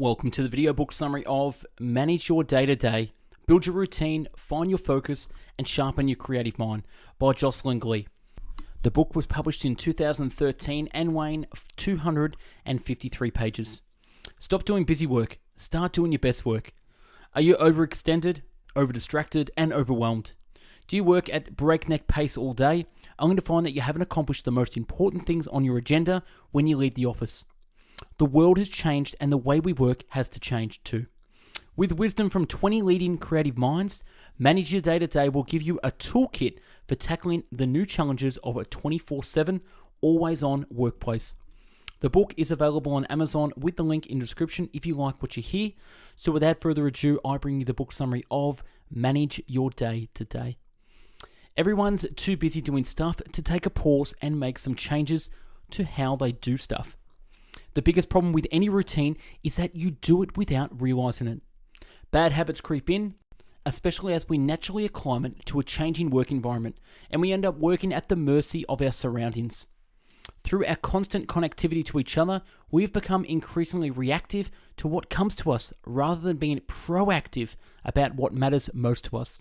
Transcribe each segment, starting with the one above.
Welcome to the video book summary of Manage Your Day-to-Day, Build Your Routine, Find Your Focus, and Sharpen Your Creative Mind by Jocelyn Glei. The book was published in 2013 and weighing 253 pages. Stop doing busy work. Start doing your best work. Are you overextended, over-distracted, and overwhelmed? Do you work at breakneck pace all day, only to find that you haven't accomplished the most important things on your agenda when you leave the office? The world has changed and the way we work has to change too. With wisdom from 20 leading creative minds, Manage Your Day-to-Day will give you a toolkit for tackling the new challenges of a 24/7, always-on workplace. The book is available on Amazon with the link in the description if you like what you hear. So without further ado, I bring you the book summary of Manage Your Day-to-Day. Everyone's too busy doing stuff to take a pause and make some changes to how they do stuff. The biggest problem with any routine is that you do it without realizing it. Bad habits creep in, especially as we naturally acclimate to a changing work environment, and we end up working at the mercy of our surroundings. Through our constant connectivity to each other, we've become increasingly reactive to what comes to us rather than being proactive about what matters most to us.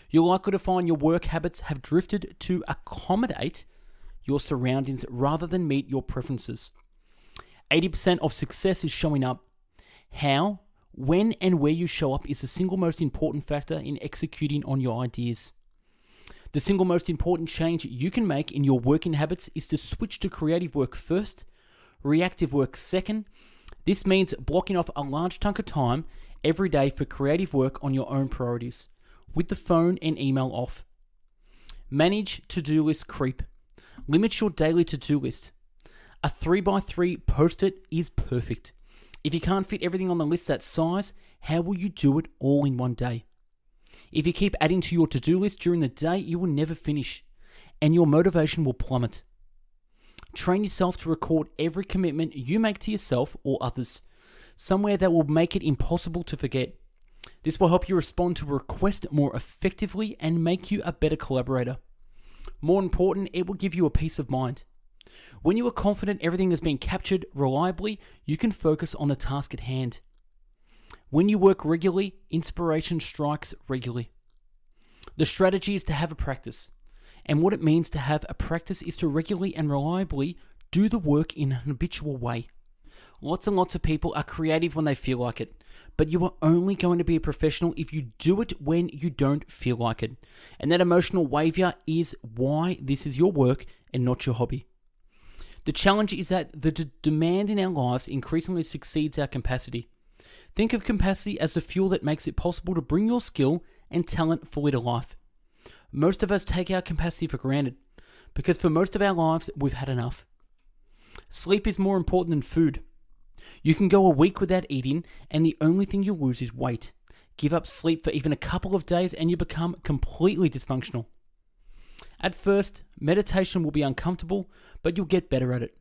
You're likely to find your work habits have drifted to accommodate your surroundings rather than meet your preferences. 80% of success is showing up. How, when, and where you show up is the single most important factor in executing on your ideas. The single most important change you can make in your working habits is to switch to creative work first, reactive work second. This means blocking off a large chunk of time every day for creative work on your own priorities, with the phone and email off. Manage to-do list creep. Limit your daily to-do list. A 3x3 post-it is perfect. If you can't fit everything on the list that size, how will you do it all in one day? If you keep adding to your to-do list during the day, you will never finish, and your motivation will plummet. Train yourself to record every commitment you make to yourself or others, somewhere that will make it impossible to forget. This will help you respond to a request more effectively and make you a better collaborator. More important, it will give you a peace of mind. When you are confident everything has been captured reliably, you can focus on the task at hand. When you work regularly, inspiration strikes regularly. The strategy is to have a practice. And what it means to have a practice is to regularly and reliably do the work in an habitual way. Lots and lots of people are creative when they feel like it, but you are only going to be a professional if you do it when you don't feel like it. And that emotional wavier is why this is your work and not your hobby. The challenge is that the demand in our lives increasingly exceeds our capacity. Think of capacity as the fuel that makes it possible to bring your skill and talent fully to life. Most of us take our capacity for granted, because for most of our lives, we've had enough. Sleep is more important than food. You can go a week without eating, and the only thing you'll lose is weight. Give up sleep for even a couple of days, and you become completely dysfunctional. At first, meditation will be uncomfortable, but you'll get better at it.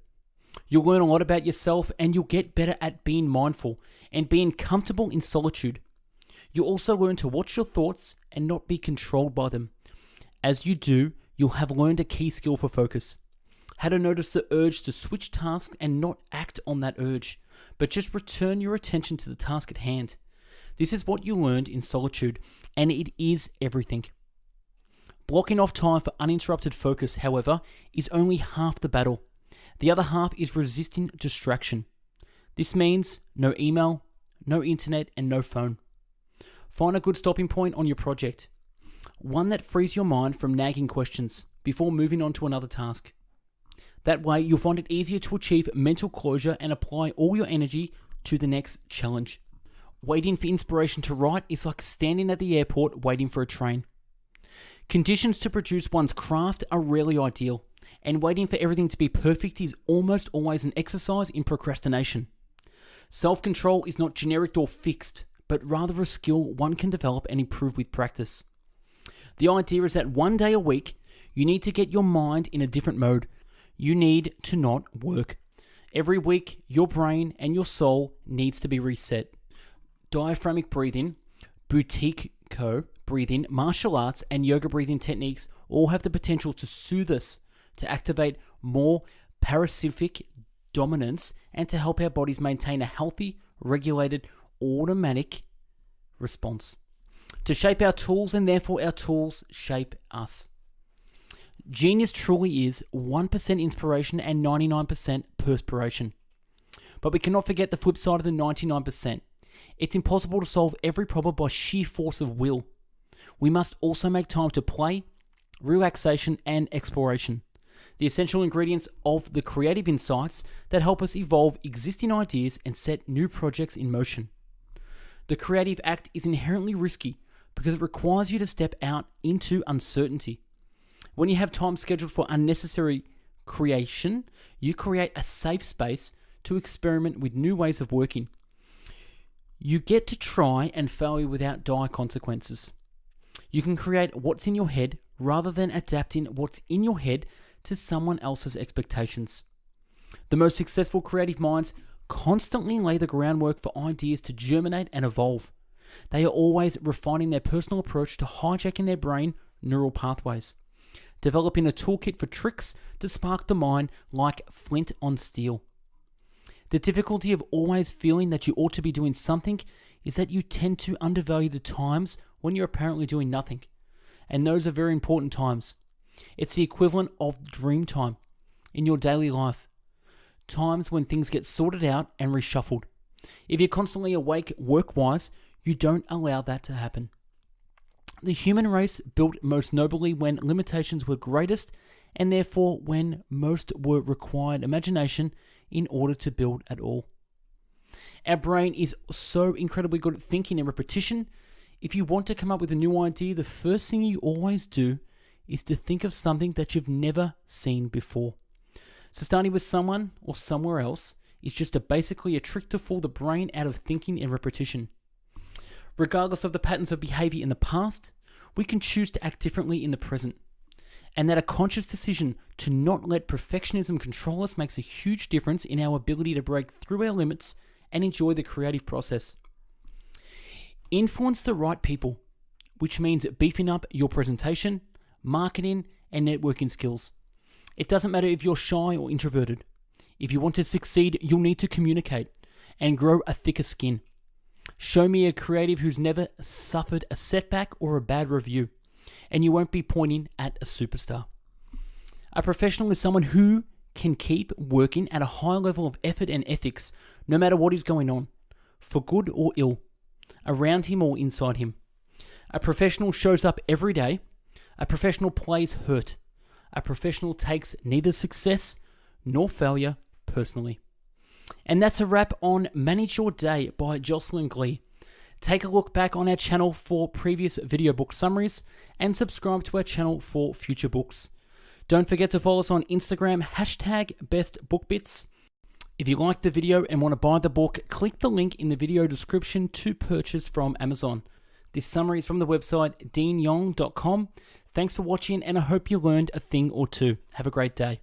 You'll learn a lot about yourself, and you'll get better at being mindful and being comfortable in solitude. You'll also learn to watch your thoughts and not be controlled by them. As you do, you'll have learned a key skill for focus. How to notice the urge to switch tasks and not act on that urge, but just return your attention to the task at hand. This is what you learned in solitude, and it is everything. Blocking off time for uninterrupted focus, however, is only half the battle. The other half is resisting distraction. This means no email, no internet, and no phone. Find a good stopping point on your project. One that frees your mind from nagging questions before moving on to another task. That way, you'll find it easier to achieve mental closure and apply all your energy to the next challenge. Waiting for inspiration to write is like standing at the airport waiting for a train. Conditions to produce one's craft are rarely ideal, and waiting for everything to be perfect is almost always an exercise in procrastination. Self-control is not generic or fixed, but rather a skill one can develop and improve with practice. The idea is that one day a week, you need to get your mind in a different mode. You need to not work. Every week, your brain and your soul needs to be reset. Diaphragmic breathing, boutique breathing, martial arts, and yoga breathing techniques all have the potential to soothe us, to activate more parasympathetic dominance, and to help our bodies maintain a healthy, regulated, automatic response to shape our tools, and therefore our tools shape us. Genius truly is 1% inspiration and 99% perspiration. But we cannot forget the flip side of the 99%. It's impossible to solve every problem by sheer force of will. We must also make time to play, relaxation, and exploration, the essential ingredients of the creative insights that help us evolve existing ideas and set new projects in motion. The creative act is inherently risky because it requires you to step out into uncertainty. When you have time scheduled for unnecessary creation, you create a safe space to experiment with new ways of working. You get to try and fail without dire consequences. You can create what's in your head rather than adapting what's in your head to someone else's expectations. The most successful creative minds constantly lay the groundwork for ideas to germinate and evolve. They are always refining their personal approach to hijacking their brain neural pathways, developing a toolkit for tricks to spark the mind like flint on steel. The difficulty of always feeling that you ought to be doing something is that you tend to undervalue the times when you're apparently doing nothing. And those are very important times. It's the equivalent of dream time in your daily life. Times when things get sorted out and reshuffled. If you're constantly awake work-wise, you don't allow that to happen. The human race built most nobly when limitations were greatest, and therefore when most were required imagination in order to build at all. Our brain is so incredibly good at thinking and repetition. If you want to come up with a new idea, the first thing you always do is to think of something that you've never seen before. So starting with someone or somewhere else is just basically a trick to fool the brain out of thinking and repetition. Regardless of the patterns of behavior in the past, we can choose to act differently in the present. And that a conscious decision to not let perfectionism control us makes a huge difference in our ability to break through our limits and enjoy the creative process. Influence the right people, which means beefing up your presentation, marketing, and networking skills. It doesn't matter if you're shy or introverted. If you want to succeed, you'll need to communicate and grow a thicker skin. Show me a creative who's never suffered a setback or a bad review, and you won't be pointing at a superstar. A professional is someone who can keep working at a high level of effort and ethics, no matter what is going on, for good or ill, around him or inside him. A professional shows up every day. A professional plays hurt. A professional takes neither success nor failure personally. And that's a wrap on Manage Your Day by Jocelyn Glei. Take a look back on our channel for previous video book summaries and subscribe to our channel for future books. Don't forget to follow us on Instagram, #BestBookBits. If you liked the video and want to buy the book, click the link in the video description to purchase from Amazon. This summary is from the website deanyong.com. Thanks for watching, and I hope you learned a thing or two. Have a great day.